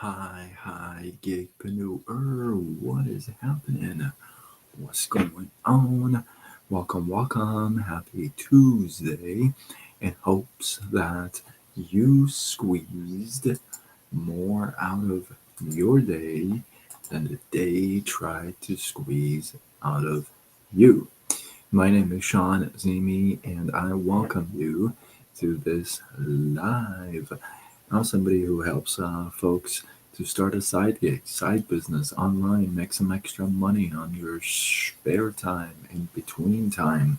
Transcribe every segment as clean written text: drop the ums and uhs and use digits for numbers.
Hi, gigpreneur. What is happening? What's going on? Welcome. Happy Tuesday. In hopes that you squeezed more out of your day than the day tried to squeeze out of you. My name is Sean Zimi, and I welcome you to this live. I'm somebody who helps folks to start a side gig, side business online, make some extra money on your spare time, in between time.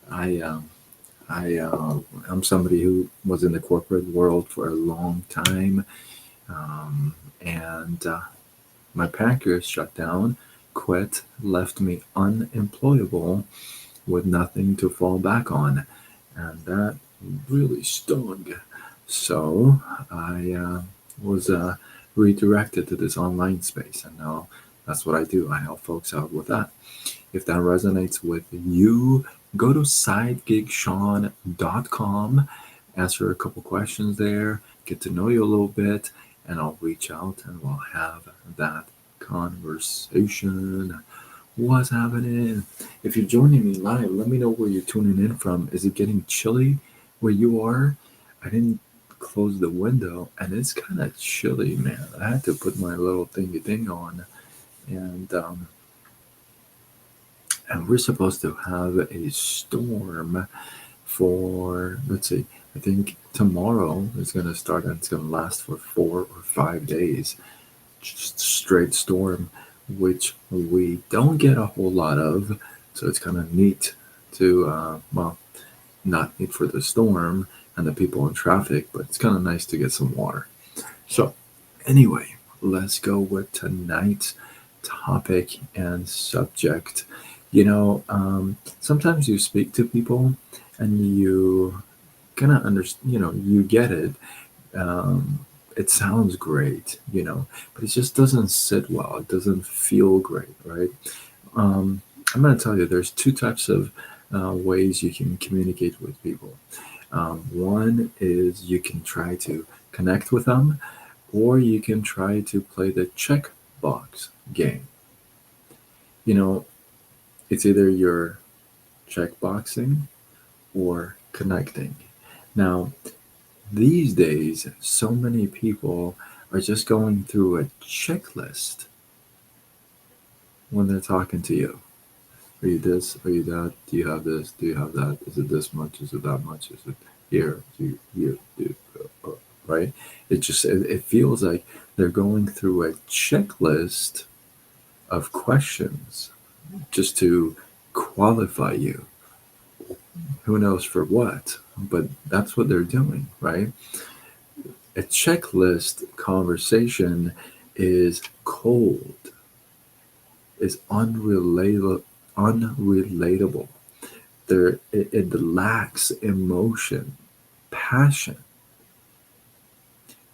I um, I'm somebody who was in the corporate world for a long time, and my pancreas shut down, quit, left me unemployable with nothing to fall back on, and that really stung. So I was redirected to this online space, and now that's what I do. I help folks out with that. If that resonates with you, go to sidegigshawn.com, answer a couple questions there, get to know you a little bit, and I'll reach out and we'll have that conversation. What's happening? If you're joining me live, let me know where you're tuning in from. Is it getting chilly where you are? I didn't close the window and it's kind of chilly, man. I had to put my little thingy thing on, and and we're supposed to have a storm for, let's see, I think tomorrow is going to start and it's going to last for 4 or 5 days. Just straight storm, which we don't get a whole lot of. So it's kind of neat to, well, not neat for the storm and the people in traffic, but it's kind of nice to get some water. So, anyway, let's go with tonight's topic and subject. Sometimes you speak to people and you kind of understand, you get it. Um, it sounds great, but it just doesn't sit well. It doesn't feel great, right? Um, I'm going to tell you there's two types of ways you can communicate with people. One is you can try to connect with them, or you can try to play the checkbox game. You know, it's either you're checkboxing or connecting. Now, these days, so many people are just going through a checklist when they're talking to you. Are you this? Are you that? Do you have this? Do you have that? Is it this much? Is it that much? Is it here? Do, right? It feels like they're going through a checklist of questions just to qualify you. Who knows for what? But that's what they're doing, right? A checklist conversation is cold, is unrelatable. It lacks emotion, passion.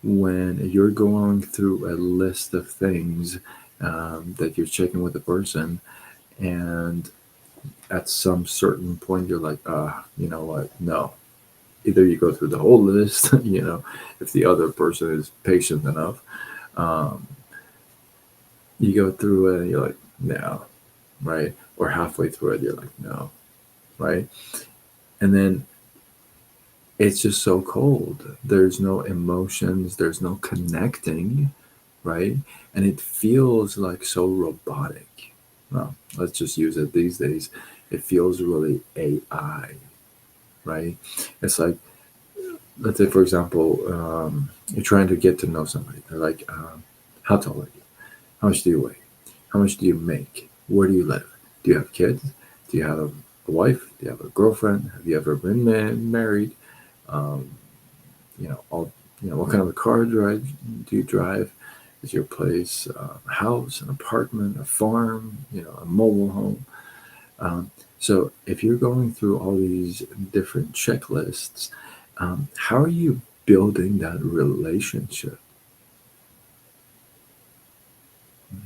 When you're going through a list of things that you're checking with a person, and at some certain point you're like, you know what? No. Either you go through the whole list, if the other person is patient enough, um, you go through it and you're like, no, right? Or halfway through it, you're like, no, right? And then it's just so cold. There's no emotions, there's no connecting, right? And it feels like so robotic. Well, let's just use it these days. It feels really AI, right? It's like, let's say, for example, you're trying to get to know somebody. They're like, how tall are you? How much do you weigh? How much do you make? Where do you live? Do you have kids? Do you have a wife? Do you have a girlfriend? Have you ever been married? Um, all what kind of a car do you drive? Is your place a house, an apartment, a farm? A mobile home? So if you're going through all these different checklists, how are you building that relationship?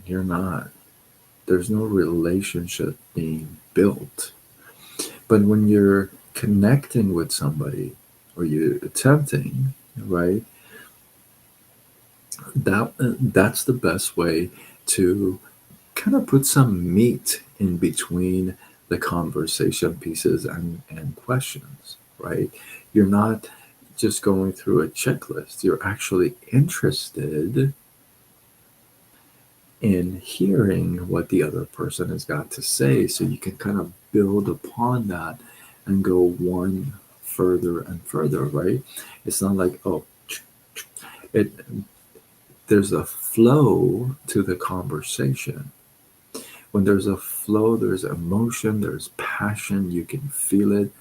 You're not. There's no relationship being built. But when you're connecting with somebody or you're attempting, right, That's the best way to kind of put some meat in between the conversation pieces and questions, right? You're not just going through a checklist. You're actually interested in hearing what the other person has got to say so you can kind of build upon that and go one further and further, right? It's not like, oh, it there's a flow to the conversation. When there's a flow, there's emotion, there's passion, you can feel it.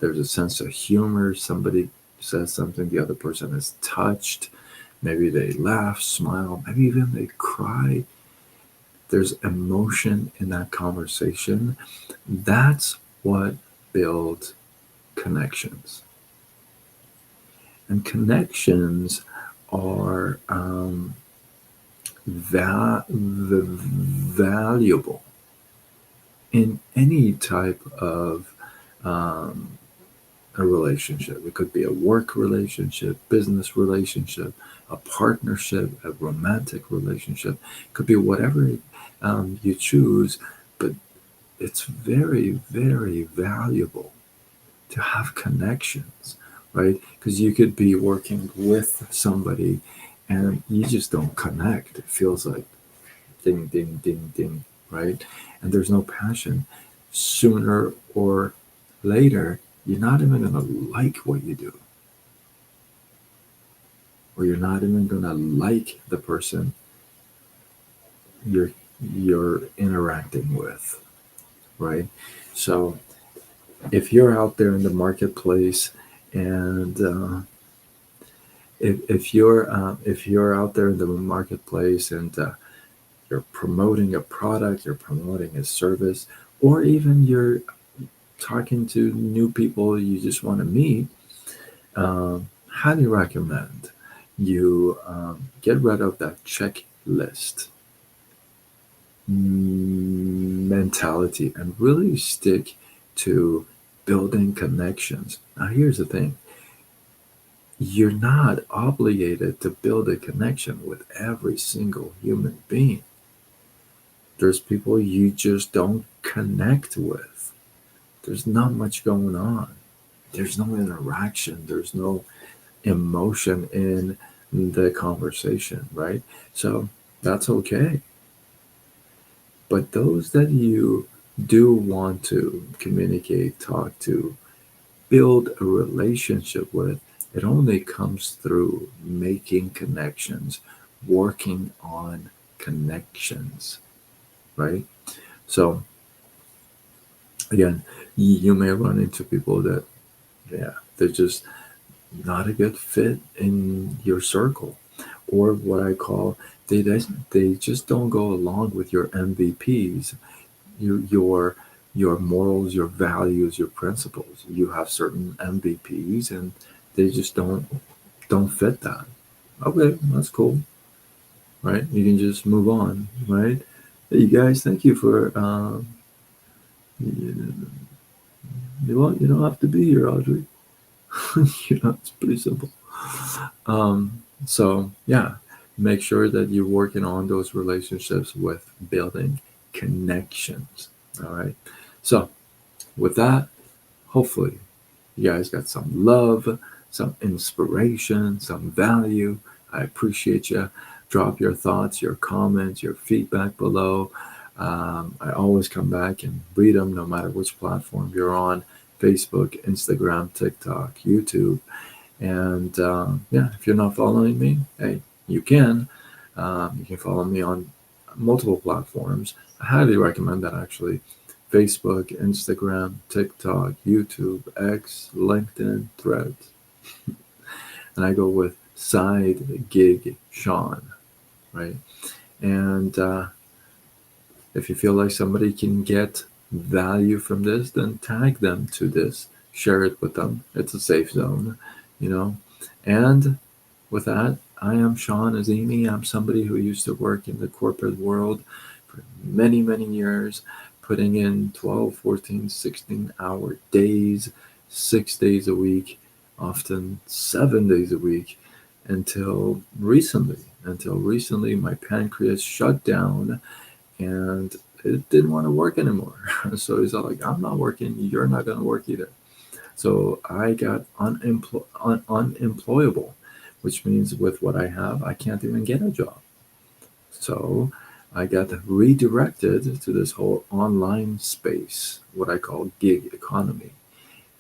There's a sense of humor. Somebody says something, the other person is touched. Maybe they laugh, smile, maybe even they cry. There's emotion in that conversation. That's what builds connections. And connections are valuable in any type of um, a relationship. It could be a work relationship, business relationship, a partnership, a romantic relationship. It could be whatever you choose, but it's very, very valuable to have connections, right? Because you could be working with somebody and you just don't connect. It feels like ding, ding, ding, ding, right? And there's no passion. Sooner or later, you're not even going to like what you do, or you're not even going to like the person you're you're interacting with, right? So if you're out there in the marketplace and if you're out there in the marketplace and you're promoting a product, you're promoting a service, or even you're talking to new people you just want to meet, highly recommend you get rid of that checklist mentality and really stick to building connections. Now, here's the thing: you're not obligated to build a connection with every single human being. There's people you just don't connect with. There's not much going on. There's no interaction. There's no emotion in the conversation, right? So that's okay. But those that you do want to communicate, talk to, build a relationship with, it only comes through making connections, working on connections, right? So again, you may run into people that, yeah, they're just not a good fit in your circle, or what I call they just don't go along with your MVPs, your your morals, your values, your principles. You have certain MVPs, and they just don't fit that. Okay, that's cool, right? You can just move on, right? Hey, you guys, thank you for you don't have to be here, Audrey. It's pretty simple. Um, so yeah, make sure that you're working on those relationships with building connections. All right. So with that, hopefully you guys got some love, some inspiration, some value. I appreciate you. Drop your thoughts, your comments, your feedback below. I always come back and read them no matter which platform you're on: Facebook, Instagram, TikTok, YouTube. And yeah, if you're not following me, hey, you can. You can follow me on multiple platforms. I highly recommend that actually: Facebook, Instagram, TikTok, YouTube, X, LinkedIn, Threads. And I go with Side Gig Sean, right? And if you feel like somebody can get value from this, then tag them to this, share it with them. It's a safe zone, you know. And with that, I am Sean Azimi. I'm somebody who used to work in the corporate world for many, many years, putting in 12, 14, 16-hour days, 6 days a week, often 7 days a week, until recently. until recently my pancreas shut down and it didn't want to work anymore. So he's all like, I'm not working, you're not going to work either. So I got unemployable, which means with what I have, I can't even get a job. So I got redirected to this whole online space, what I call gig economy.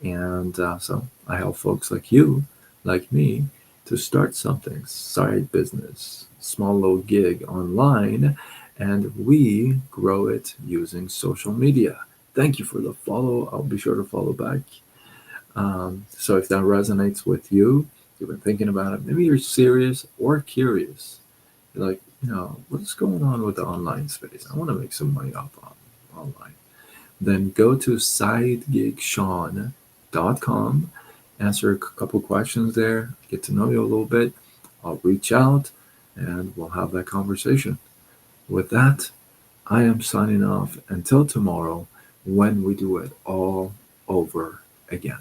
And so I help folks like you, like me, to start something, side business, small little gig online, and we grow it using social media. Thank you for the follow. I'll be sure to follow back. So if that resonates with you, you've been thinking about it, maybe you're serious or curious. You're like, what's going on with the online space? I want to make some money online. Then go to sidegigshawn.com, answer a couple questions there, get to know you a little bit. I'll reach out and we'll have that conversation. With that, I am signing off until tomorrow when we do it all over again.